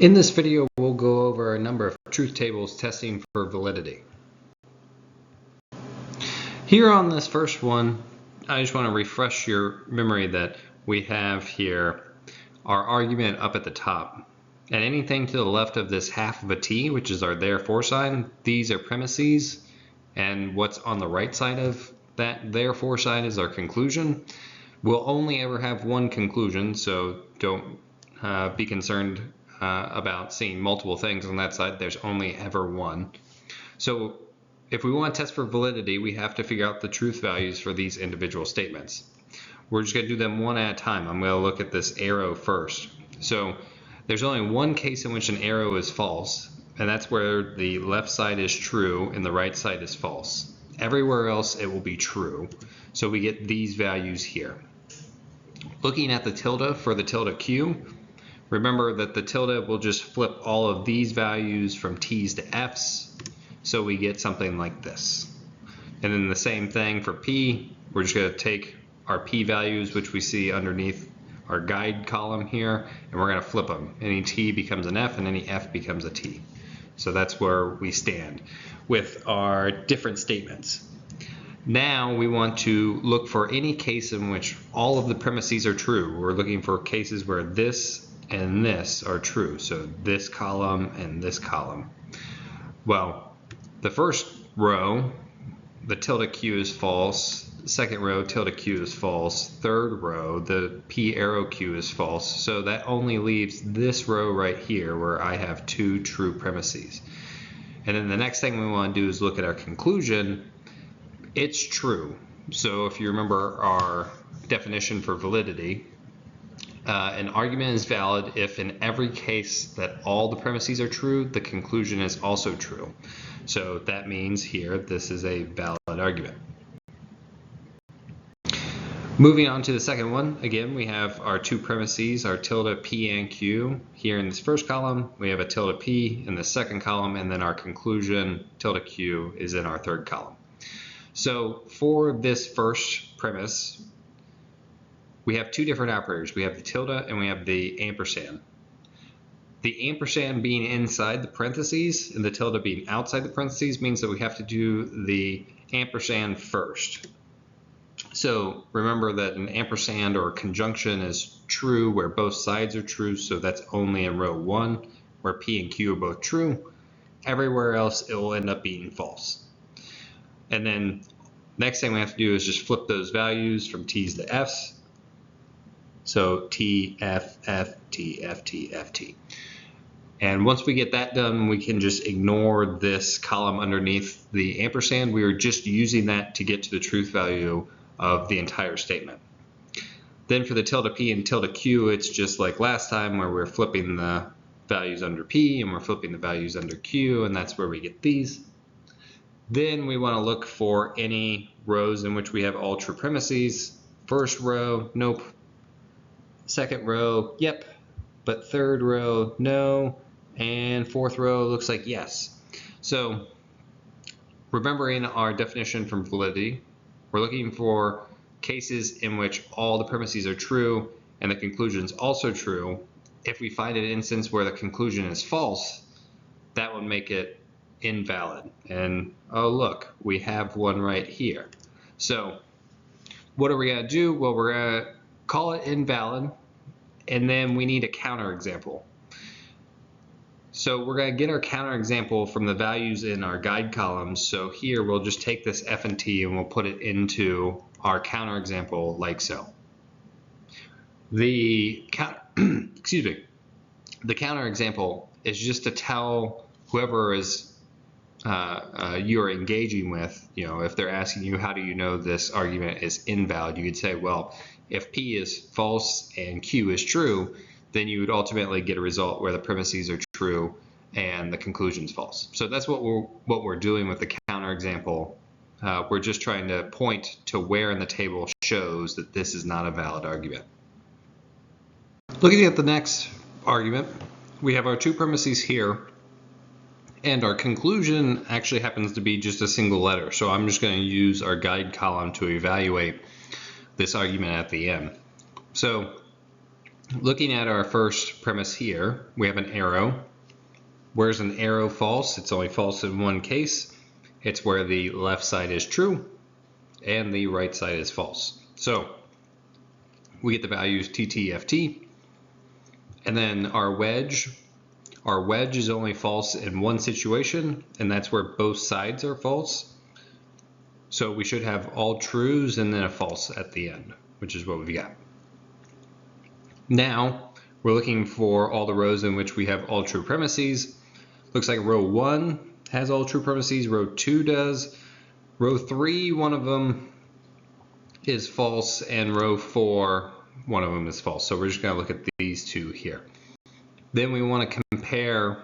In this video, we'll go over a number of truth tables testing for validity. Here on this first one, I just want to refresh your memory that we have here our argument up at the top. And anything to the left of this half of a t, which is our therefore sign, these are premises. And what's on the right side of that therefore sign is our conclusion. We'll only ever have one conclusion, so don't be concerned about seeing multiple things on that side. There's only ever one. So if we want to test for validity, we have to figure out the truth values for these individual statements. We're just going to do them one at a time. I'm going to look at this arrow first. So there's only one case in which an arrow is false, and that's where the left side is true and the right side is false. Everywhere else it will be true. So we get these values here. Looking at the tilde for the tilde q, remember that the tilde will just flip all of these values from t's to f's, so we get something like this. And then the same thing for p, we're just going to take our p values, which we see underneath our guide column here, and we're going to flip them. Any t becomes an f and any f becomes a t. So that's where we stand with our different statements. Now we want to look for any case in which all of the premises are true. We're looking for cases where this and this are true. So this column and this column. Well, the first row, the tilde q is false. Second row, tilde q is false. Third row, the p arrow q is false. So that only leaves this row right here where I have two true premises. And then the next thing we want to do is look at our conclusion. It's true. So if you remember our definition for validity, an argument is valid if in every case that all the premises are true, the conclusion is also true. So that means here this is a valid argument. Moving on to the second one, again we have our two premises, our tilde p and q. Here in this first column we have a tilde p in the second column, and then our conclusion tilde q is in our third column. So for this first premise, we have two different operators. We have the tilde and we have the ampersand. The ampersand being inside the parentheses and the tilde being outside the parentheses means that we have to do the ampersand first. So remember that an ampersand or a conjunction is true where both sides are true, so that's only in row 1 where p and q are both true. Everywhere else it will end up being false. And then next thing we have to do is just flip those values from t's to f's. So t, f, f, t, f, t, f, t. And once we get that done, we can just ignore this column underneath the ampersand. We are just using that to get to the truth value of the entire statement. Then for the tilde p and tilde q, it's just like last time where we're flipping the values under p and we're flipping the values under q, and that's where we get these. Then we want to look for any rows in which we have all true premises. First row, nope. Second row, yep. But third row, no. And fourth row looks like yes. So remembering our definition from validity, we're looking for cases in which all the premises are true and the conclusion is also true. If we find an instance where the conclusion is false, that would make it invalid. And oh look, we have one right here. So what are we going to do? Well, we're going to call it invalid, and then we need a counterexample. So we're going to get our counterexample from the values in our guide columns. So here we'll just take this f and t and we'll put it into our counterexample like so. The excuse me, the counterexample is just to tell whoever is you're engaging with, if they're asking you how do you know this argument is invalid, you could say, well, if p is false and q is true, then you would ultimately get a result where the premises are true and the conclusion is false. So that's what we're doing with the counterexample. We're just trying to point to where in the table shows that this is not a valid argument. Looking at the next argument, we have our two premises here, and our conclusion actually happens to be just a single letter. So I'm just going to use our guide column to evaluate this argument at the end. So Looking at our first premise here, we have an arrow. Where's an arrow false? It's only false in one case. It's where the left side is true and the right side is false. So we get the values TTFT. And then our wedge is only false in one situation, and that's where both sides are false. So we should have all trues and then a false at the end, which is what we've got. Now we're looking for all the rows in which we have all true premises. Looks like row 1 has all true premises, row 2 does, row 3, one of them is false, and row 4, one of them is false. So we're just going to look at these two here. Then we want to compare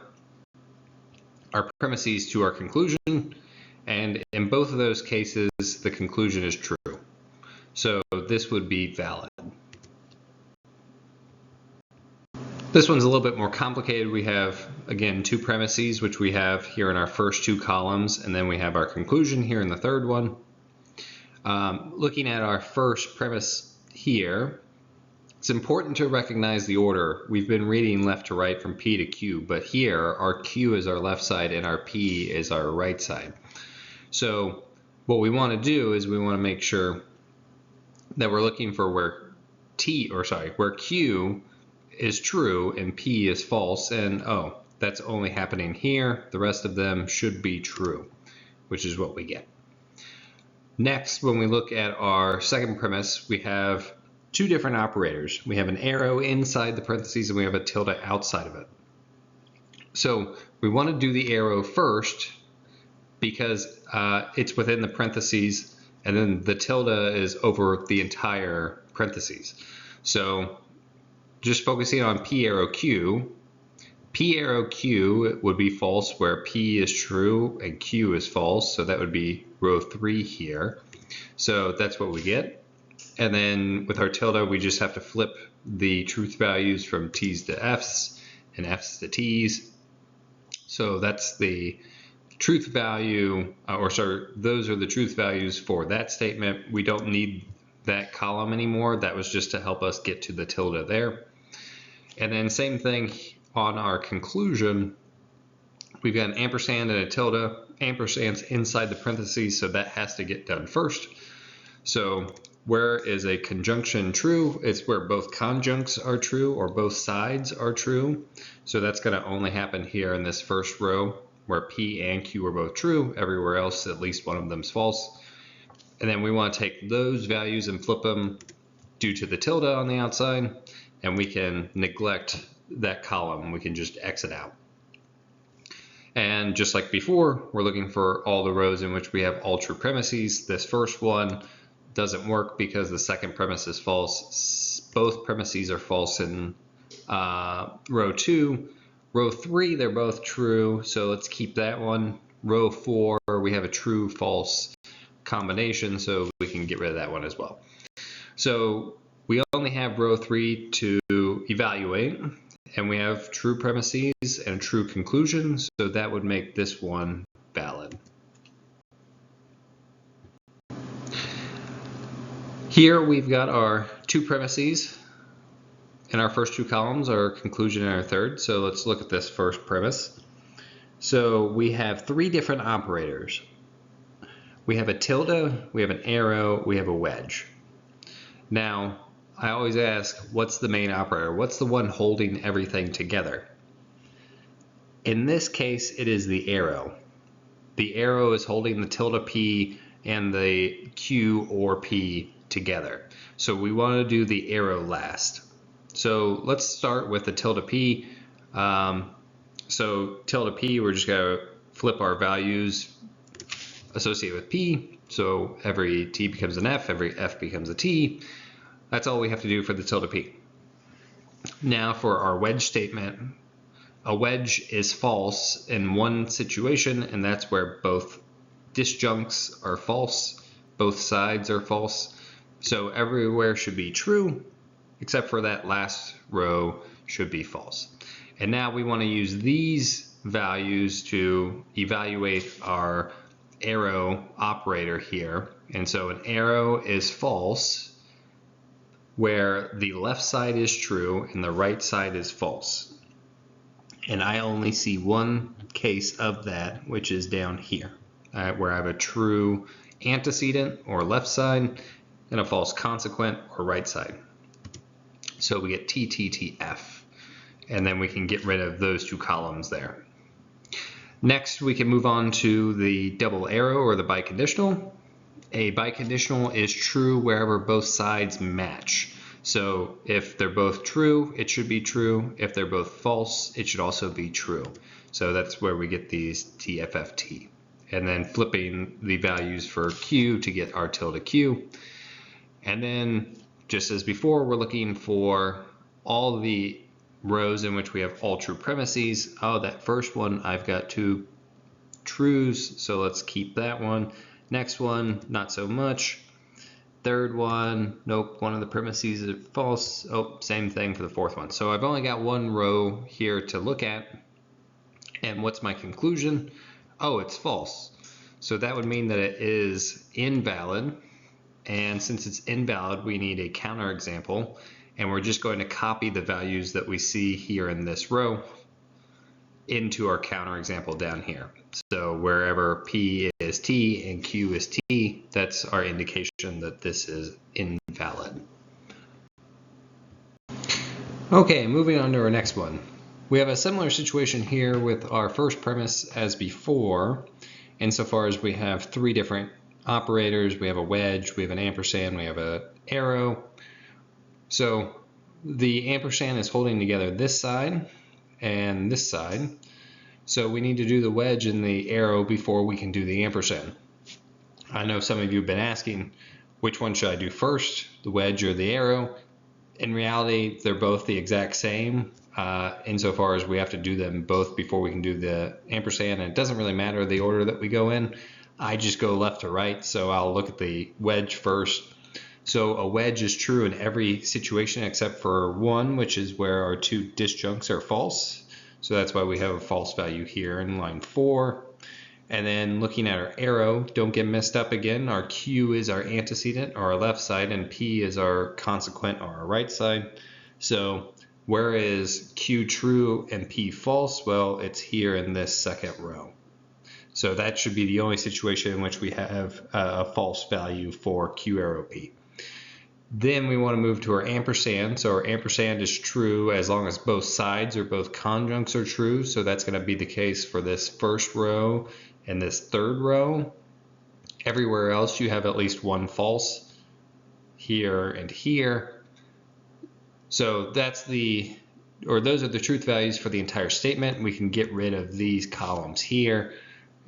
our premises to our conclusion, and in both of those cases the conclusion is true. So this would be valid. This one's a little bit more complicated. We have, again, two premises, which we have here in our first two columns, and then we have our conclusion here in the third one. Looking at our first premise here, it's important to recognize the order. We've been reading left to right from P to Q, but here our Q is our left side and our P is our right side. So what we want to do is we want to make sure that we're looking for where Q is true and P is false, and oh, that's only happening here. The rest of them should be true, which is what we get. Next, when we look at our second premise, we have two different operators. We have an arrow inside the parentheses and we have a tilde outside of it. So we want to do the arrow first because it's within the parentheses, and then the tilde is over the entire parentheses. So just focusing on P arrow Q would be false where P is true and Q is false, so that would be row 3 here. So that's what we get. And then with our tilde, we just have to flip the truth values from T's to F's and F's to T's. So that's the truth value, those are the truth values for that statement. We don't need that column anymore. That was just to help us get to the tilde there. And then same thing on our conclusion. We've got an ampersand and a tilde. Ampersand's inside the parentheses, so that has to get done first. So where is a conjunction true? It's where both conjuncts are true or both sides are true. So that's going to only happen here in this first row where P and Q are both true. Everywhere else, at least one of them is false. And then we want to take those values and flip them due to the tilde on the outside, and we can neglect that column. We can just exit out. And just like before, we're looking for all the rows in which we have all true premises. This first one doesn't work because the second premise is false. Both premises are false in row 2. Row 3, they're both true, so let's keep that one. Row 4, we have a true false combination, so we can get rid of that one as well. So we only have row 3 to evaluate, and we have true premises and true conclusions, so that would make this one valid. Here we've got our two premises. In our first two columns, our conclusion and our third. So let's look at this first premise. So we have three different operators. We have a tilde, we have an arrow, we have a wedge. Now, I always ask, what's the main operator? What's the one holding everything together? In this case, it is the arrow. The arrow is holding the tilde P and the Q or P together. So we want to do the arrow last. So let's start with the tilde P. So tilde P, we're just going to flip our values associated with P. So every T becomes an F, every F becomes a T. That's all we have to do for the tilde P. Now for our wedge statement, a wedge is false in one situation, and that's where both disjuncts are false, both sides are false. So everywhere should be true, except for that last row should be false. And now we want to use these values to evaluate our arrow operator here. And so an arrow is false where the left side is true and the right side is false. And I only see one case of that, which is down here, where I have a true antecedent or left side and a false consequent or right side. So we get TTTF, and then we can get rid of those two columns there. Next, we can move on to the double arrow or the biconditional. A biconditional is true wherever both sides match. So if they're both true, it should be true. If they're both false, it should also be true. So that's where we get these TFFT. And then flipping the values for Q to get R tilde Q. And then, just as before, we're looking for all the rows in which we have all true premises. Oh, that first one, I've got two trues, so let's keep that one. Next one, not so much. Third one, nope, one of the premises is false. Oh, same thing for the fourth one. So I've only got one row here to look at. And what's my conclusion? Oh, it's false. So that would mean that it is invalid. And since it's invalid, we need a counterexample. And we're just going to copy the values that we see here in this row into our counterexample down here. So wherever P is T and Q is T, that's our indication that this is invalid. Okay, moving on to our next one. We have a similar situation here with our first premise as before, insofar as we have three different operators. We have a wedge, we have an ampersand, we have an arrow. So the ampersand is holding together this side and this side. So we need to do the wedge and the arrow before we can do the ampersand. I know some of you have been asking, which one should I do first, the wedge or the arrow? In reality, they're both the exact same insofar as we have to do them both before we can do the ampersand. And it doesn't really matter the order that we go in. I just go left to right, so I'll look at the wedge first. So a wedge is true in every situation except for one, which is where our two disjuncts are false. So that's why we have a false value here in line 4. And then looking at our arrow, don't get messed up again. Our Q is our antecedent or our left side, and P is our consequent or our right side. So where is Q true and P false? Well, it's here in this second row. So that should be the only situation in which we have a false value for Q arrow P. Then we want to move to our ampersand. So our ampersand is true as long as both sides or both conjuncts are true. So that's going to be the case for this first row and this third row. Everywhere else you have at least one false, here and here. So those are the truth values for the entire statement. We can get rid of these columns here,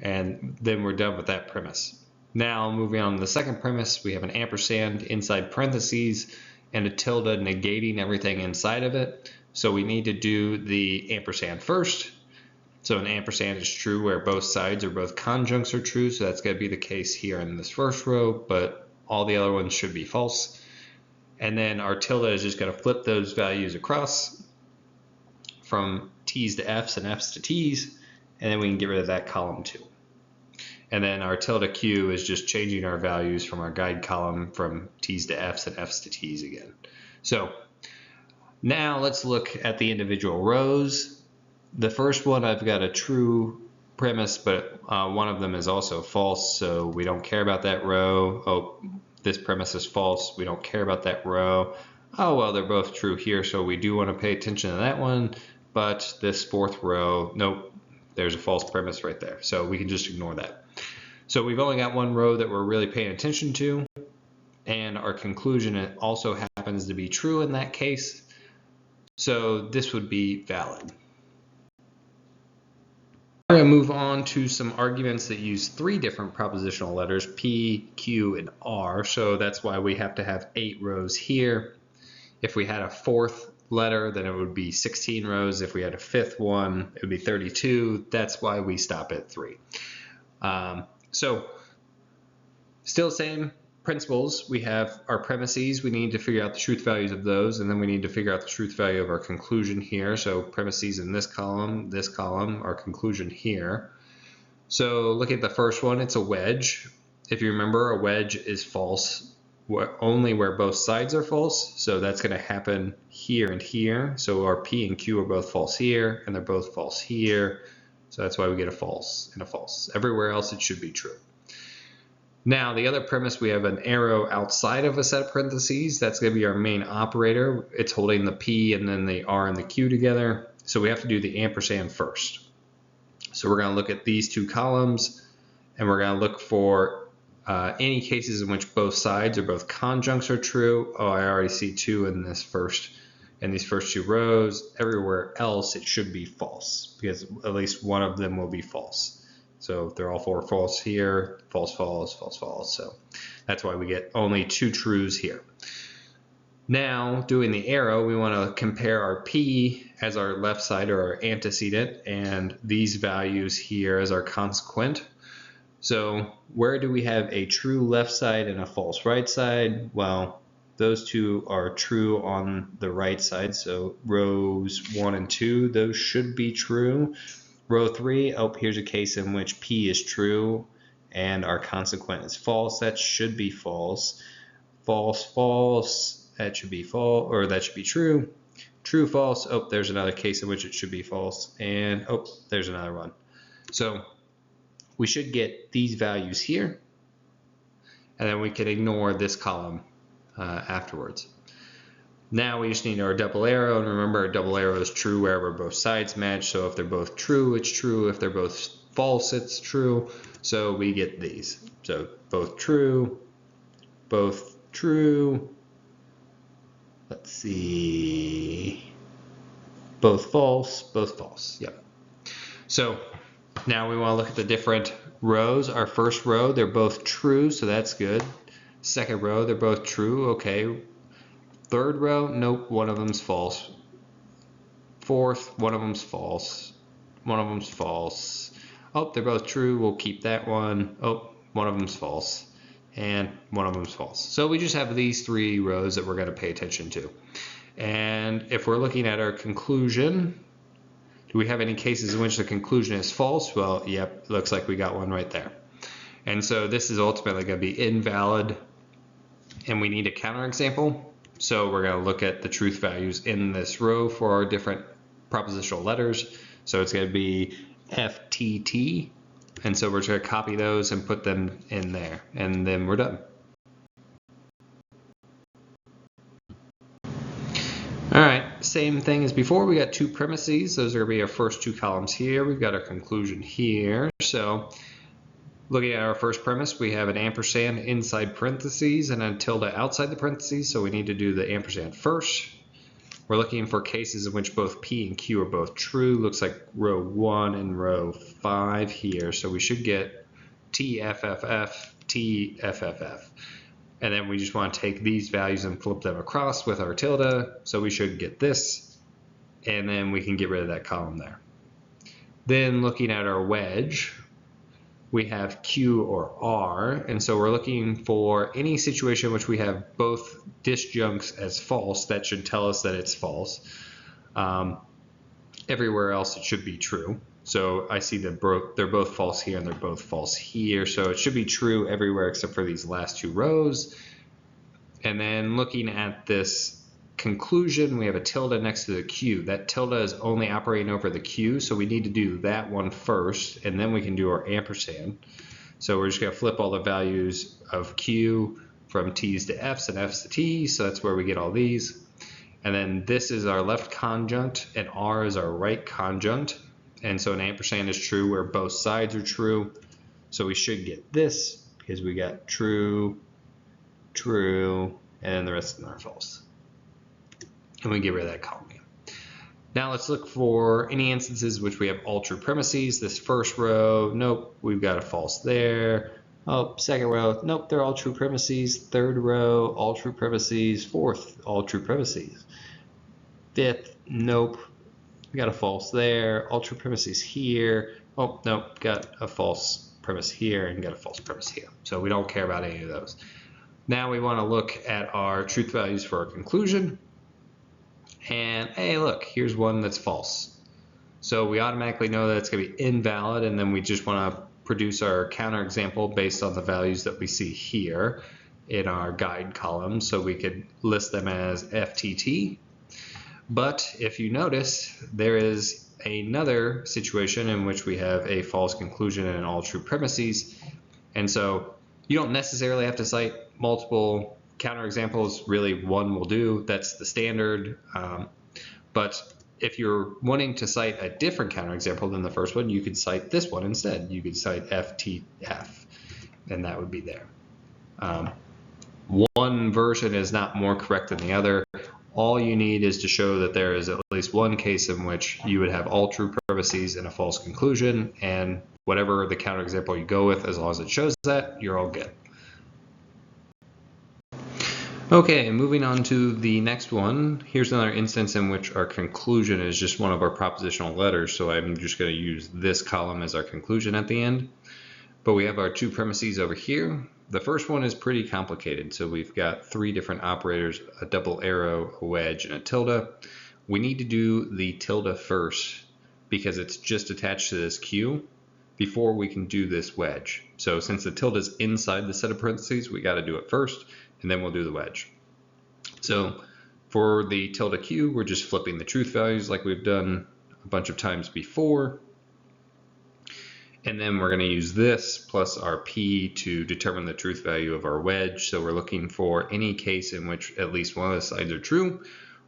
and then we're done with that premise. Now, moving on to the second premise, we have an ampersand inside parentheses and a tilde negating everything inside of it. So we need to do the ampersand first. So an ampersand is true where both sides or both conjuncts are true. So that's going to be the case here in this first row, but all the other ones should be false. And then our tilde is just going to flip those values across from T's to F's and F's to T's, and then we can get rid of that column too. And then our tilde Q is just changing our values from our guide column from T's to F's and F's to T's again. So now let's look at the individual rows. The first one, I've got a true premise, but one of them is also false, so we don't care about that row. Oh, this premise is false. We don't care about that row. Oh, well, they're both true here, so we do want to pay attention to that one. But this fourth row, nope, there's a false premise right there. So we can just ignore that. So we've only got one row that we're really paying attention to, and our conclusion also happens to be true in that case. So this would be valid. We're going to move on to some arguments that use three different propositional letters, P, Q, and R. So that's why we have to have 8 rows here. If we had a fourth letter, then it would be 16 rows. If we had a fifth one, it would be 32. That's why we stop at 3. So still same principles. We have our premises. We need to figure out the truth values of those, and then we need to figure out the truth value of our conclusion here. So premises in this column, our conclusion here. So look at the first one. It's a wedge. If you remember, a wedge is false only where both sides are false. So that's going to happen here and here. So our P and Q are both false here, and they're both false here. So that's why we get a false and a false. Everywhere else it should be true. Now the other premise, we have an arrow outside of a set of parentheses. That's going to be our main operator. It's holding the P and then the R and the Q together. So we have to do the ampersand first. So we're going to look at these two columns, and we're going to look for any cases in which both sides or both conjuncts are true. Oh, I already see 2 in these first 2 rows. Everywhere else it should be false, because at least one of them will be false. So if they're all 4 false here, false, false, false, false. So that's why we get only 2 trues here. Now, doing the arrow, we want to compare our P as our left side or our antecedent, and these values here as our consequent. So where do we have a true left side and a false right side? Well, those two are true on the right side. So rows 1 and 2, those should be true. Row 3, oh, here's a case in which P is true and our consequent is false. That should be false. False, false, that should be false, or that should be true. True, false, oh, there's another case in which it should be false, and oh, there's another one. So we should get these values here, and then we can ignore this column afterwards. Now we just need our double arrow, and remember our double arrow is true wherever both sides match. So if they're both true, it's true. If they're both false, it's true. So we get these. So both true, both true. Let's see. Both false, both false. Yep. So now we want to look at the different rows. Our first row, they're both true, so that's good. Second row, they're both true. Okay. Third row, nope, one of them's false. Fourth, one of them's false. One of them's false. Oh, they're both true. We'll keep that one. Oh, one of them's false. And one of them's false. So we just have these 3 rows that we're going to pay attention to. And if we're looking at our conclusion, do we have any cases in which the conclusion is false? Well, yep, looks like we got one right there. And so this is ultimately going to be invalid, and we need a counterexample. So we're going to look at the truth values in this row for our different propositional letters. So it's going to be FTT. And so we're just going to copy those and put them in there. And then we're done. All right, same thing as before. We got 2 premises. Those are going to be our first 2 columns here. We've got our conclusion here. So looking at our first premise, we have an ampersand inside parentheses and a tilde outside the parentheses, so we need to do the ampersand first. We're looking for cases in which both P and Q are both true. Looks like row 1 and row 5 here, so we should get TFFF, TFFF. And then we just want to take these values and flip them across with our tilde, so we should get this, and then we can get rid of that column there. Then looking at our wedge, we have Q or R, and so we're looking for any situation in which we have both disjuncts as false. That should tell us that it's false. Everywhere else it should be true. So I see that they're both false here and they're both false here, so it should be true everywhere except for these last 2 rows. And then looking at this conclusion, we have a tilde next to the Q. That tilde is only operating over the Q, so we need to do that one first, and then we can do our ampersand. So we're just going to flip all the values of Q from T's to F's and F's to T's, so that's where we get all these. And then this is our left conjunct, and R is our right conjunct. And so an ampersand is true where both sides are true. So we should get this because we got true, true, and then the rest of them are false. And we get rid of that column. Now let's look for any instances which we have all true premises. This first row, nope, we've got a false there. Oh, second row, nope, they're all true premises. Third row, all true premises. Fourth, all true premises. Fifth, nope, we got a false there. All true premises here. Oh, nope, got a false premise here and got a false premise here. So we don't care about any of those. Now we want to look at our truth values for our conclusion. And hey, look, here's one that's false. So we automatically know that it's going to be invalid, and then we just want to produce our counterexample based on the values that we see here. in our guide column, so we could list them as FTT. But if you notice, there is another situation in which we have a false conclusion and all true premises. And so you don't necessarily have to cite multiple counterexamples. Really, one will do. That's the standard. But if you're wanting to cite a different counterexample than the first one, you could cite this one instead. You could cite FTF, and that would be there. One version is not more correct than the other. All you need is to show that there is at least one case in which you would have all true premises and a false conclusion, and whatever the counterexample you go with, as long as it shows that, you're all good. Okay, moving on to the next one. Here's another instance in which our conclusion is just one of our propositional letters, so I'm just going to use this column as our conclusion at the end. But we have our two premises over here. The first one is pretty complicated, so we've got three different operators, a double arrow, a wedge, and a tilde. We need to do the tilde first because it's just attached to this Q before we can do this wedge. So since the tilde is inside the set of parentheses, we got to do it first, and then we'll do the wedge. So for the tilde Q, we're just flipping the truth values like we've done a bunch of times before. And then we're going to use this plus our P to determine the truth value of our wedge. So we're looking for any case in which at least one of the sides are true,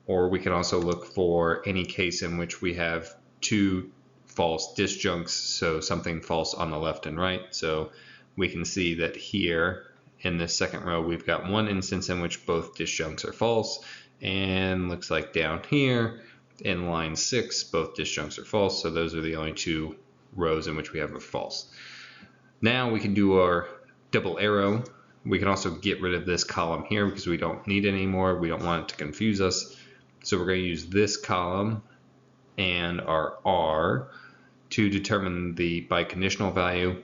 or we can also look for any case in which we have two false disjuncts, so something false on the left and right. So we can see that here in this second row, we've got one instance in which both disjuncts are false, and looks like down here in line 6, both disjuncts are false. So those are the only two rows in which we have a false. Now we can do our double arrow. We can also get rid of this column here because we don't need it anymore. We don't want it to confuse us. So we're going to use this column and our R to determine the biconditional value.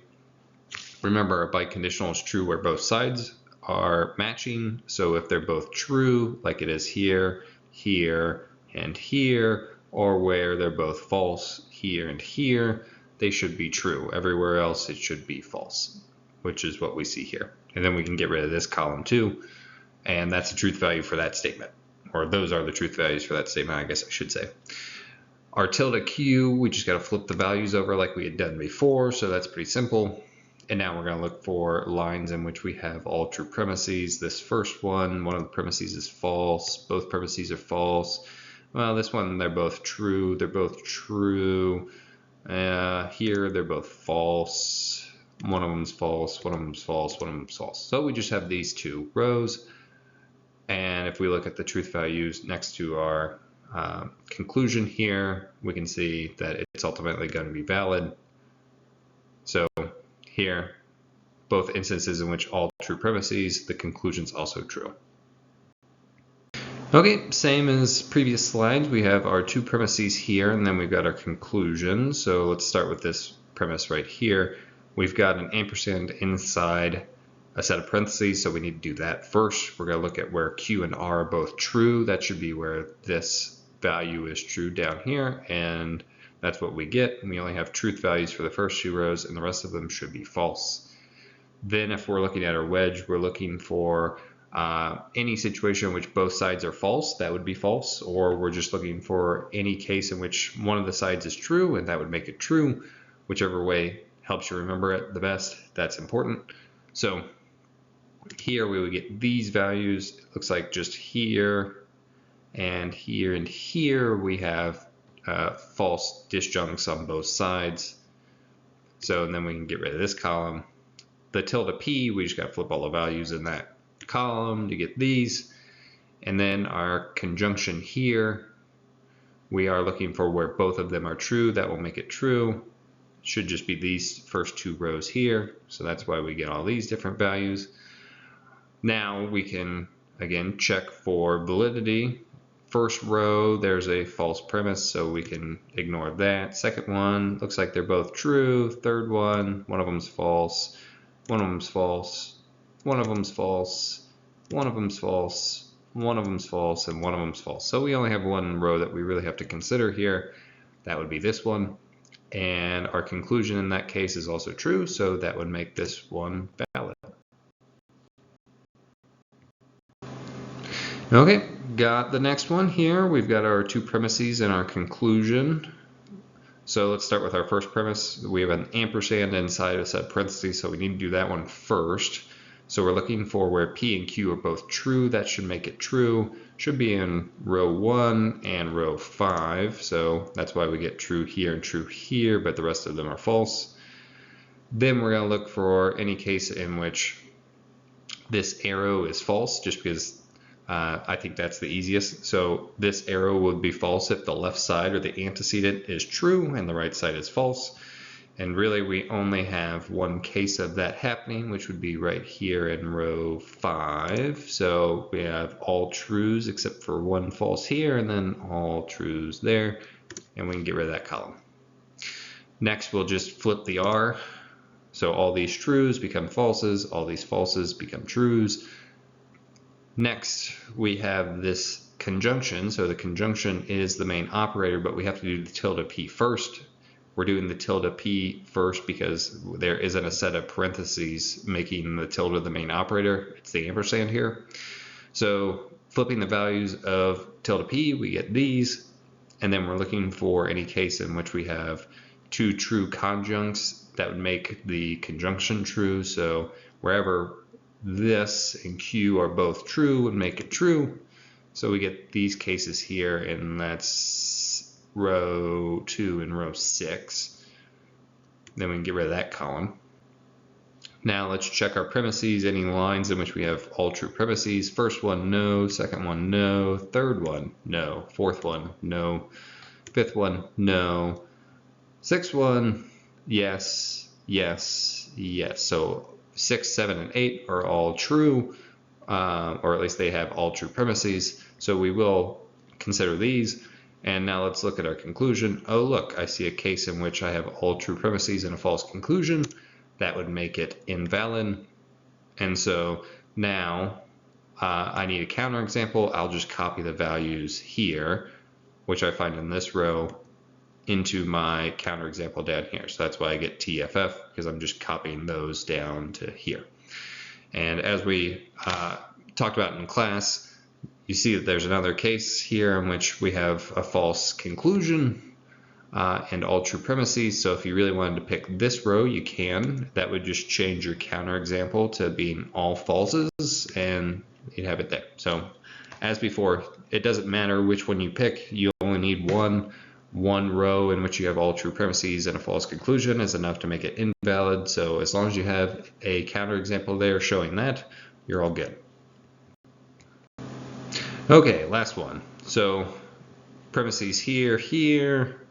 Remember, a biconditional is true where both sides are matching. So if they're both true, like it is here, here, and here, or where they're both false, here and here, they should be true. Everywhere else it should be false, which is what we see here. And then we can get rid of this column too, and that's the truth value for that statement. Or those are the truth values for that statement, I guess I should say. Our tilde Q, we just got to flip the values over like we had done before, so that's pretty simple. And now we're going to look for lines in which we have all true premises. This first one of the premises is false. Both premises are false. Well, this one, they're both true. They're both true. Here they're both false. One of them's false, one of them's false, one of them's false. So we just have these two rows. And if we look at the truth values next to our conclusion here, we can see that it's ultimately going to be valid. So here, both instances in which all true premises, the conclusion's also true. Okay, same as previous slides, we have our two premises here, and then we've got our conclusion. So let's start with this premise right here. We've got an ampersand inside a set of parentheses, so we need to do that first. We're going to look at where Q and R are both true. That should be where this value is true down here, and that's what we get. And we only have truth values for the first two rows, and the rest of them should be false. Then if we're looking at our wedge, we're looking for any situation in which both sides are false, that would be false, or we're just looking for any case in which one of the sides is true, and that would make it true. Whichever way helps you remember it the best, that's important. So here we would get these values. It looks like just here and here and here we have false disjuncts on both sides. So and then we can get rid of this column. The tilde P, we just got to flip all the values in that column to get these. And then our conjunction here, we are looking for where both of them are true. That will make it true. Should just be these first two rows here. So that's why we get all these different values. Now we can again check for validity. First row, there's a false premise, so we can ignore that. Second one, looks like they're both true. Third one of them's false. One of them's false. One of them's false. One of them's false. One of them's false, and one of them's false. So we only have one row that we really have to consider here. That would be this one. And our conclusion in that case is also true, so that would make this one valid. Okay, got the next one here. We've got our two premises and our conclusion. So let's start with our first premise. We have an ampersand inside a set parentheses, so we need to do that one first. So we're looking for where P and Q are both true. That should make it true. Should be in row 1 and row 5. So that's why we get true here and true here, but the rest of them are false. Then we're going to look for any case in which this arrow is false, just because I think that's the easiest. So this arrow would be false if the left side or the antecedent is true and the right side is false. And really we only have one case of that happening, which would be right here in row 5. So we have all trues except for one false here, and then all trues there, and we can get rid of that column. Next we'll just flip the R. So all these trues become falses, all these falses become trues. Next, we have this conjunction. So the conjunction is the main operator, but we have to do the tilde P first. We're doing the tilde P first because there isn't a set of parentheses making the tilde the main operator. It's the ampersand here. So flipping the values of tilde P, we get these. And then we're looking for any case in which we have two true conjuncts that would make the conjunction true. So wherever this and Q are both true would make it true. So we get these cases here, and that's row 2 and row 6. Then we can get rid of that column. Now let's check our premises, any lines in which we have all true premises. First one, no. Second one, no. Third one, no. Fourth one, no. Fifth one, no. Sixth one, yes, yes, yes. So 6, 7, and 8 are all true, or at least they have all true premises. So we will consider these. And now let's look at our conclusion. Oh, look, I see a case in which I have all true premises and a false conclusion. That would make it invalid. And so now I need a counterexample. I'll just copy the values here, which I find in this row, into my counterexample down here. So that's why I get TFF, because I'm just copying those down to here. And as we talked about in class, you see that there's another case here in which we have a false conclusion and all true premises. So if you really wanted to pick this row, you can. That would just change your counterexample to being all falses, and you'd have it there. So as before, it doesn't matter which one you pick. You only need one row in which you have all true premises and a false conclusion is enough to make it invalid. So as long as you have a counterexample there showing that, you're all good. Okay, last one. So premises here, here,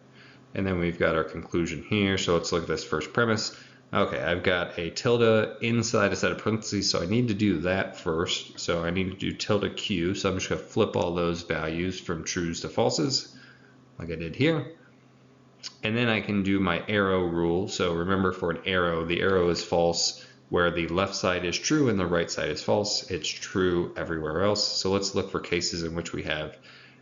and then we've got our conclusion here. So let's look at this first premise. Okay, I've got a tilde inside a set of parentheses, so I need to do that first. So I need to do tilde Q. So I'm just going to flip all those values from trues to falses, like I did here. And then I can do my arrow rule. So remember, for an arrow, the arrow is false where the left side is true and the right side is false. It's true everywhere else. So let's look for cases in which we have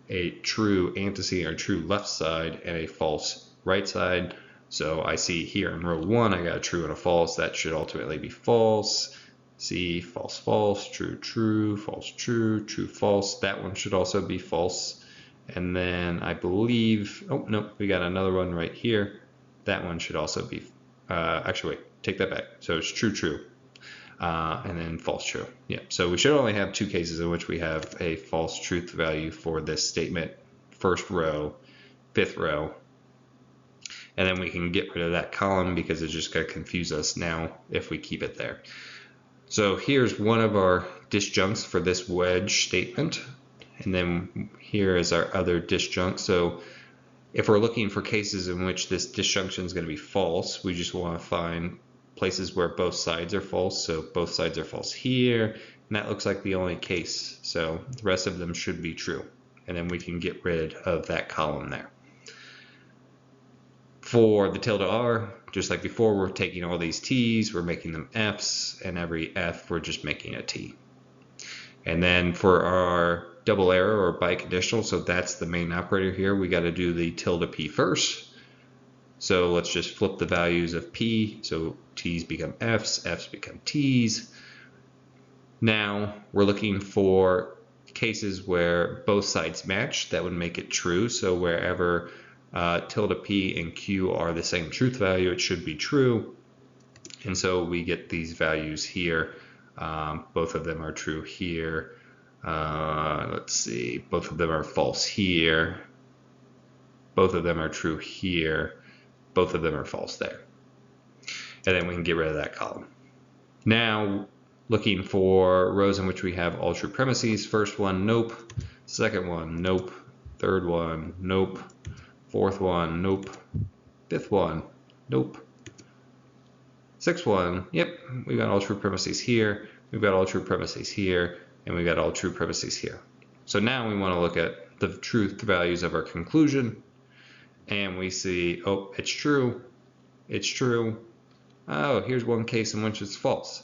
a true antecedent or true left side and a false right side. So I see here in row 1, I got a true and a false. That should ultimately be false. See, false, false, true, true, false, true, true, false. That one should also be false. And then I believe, oh, no, we got another one right here. That one should also be, actually, wait, take that back. So it's true, true, and then false, true. Yeah, so we should only have two cases in which we have a false truth value for this statement, first row, fifth row. And then we can get rid of that column because it's just going to confuse us now if we keep it there. So here's one of our disjuncts for this wedge statement. And then here is our other disjunct. So if we're looking for cases in which this disjunction is going to be false, we just want to find places where both sides are false. So both sides are false here, and that looks like the only case. So the rest of them should be true. And then we can get rid of that column there. For the tilde R, just like before, we're taking all these T's, we're making them F's, and every F we're just making a T. And then for our double arrow or biconditional, so that's the main operator here, we got to do the tilde P first. So let's just flip the values of P, so T's become F's, F's become T's. Now we're looking for cases where both sides match, that would make it true. So wherever tilde p and q are the same truth value, it should be true. And so we get these values here. Both of them are true here. Let's see, both of them are false here. Both of them are true here. Both of them are false there. And then we can get rid of that column. Now, looking for rows in which we have all true premises. First one, nope. Second one, nope. Third one, nope. Fourth one, nope. Fifth one, nope. Sixth one, yep, we've got all true premises here. We've got all true premises here. And we've got all true premises here. So now we want to look at the truth values of our conclusion. And we see, oh, it's true. It's true. Oh, here's one case in which it's false.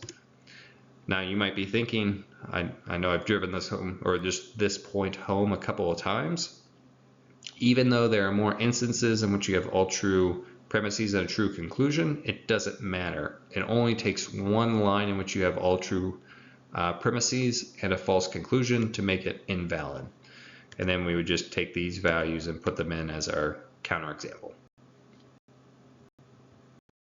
Now you might be thinking, I know I've driven this home, or just this point home a couple of times. Even though there are more instances in which you have all true premises and a true conclusion, it doesn't matter. It only takes one line in which you have all true premises and a false conclusion to make it invalid. And then we would just take these values and put them in as our counterexample.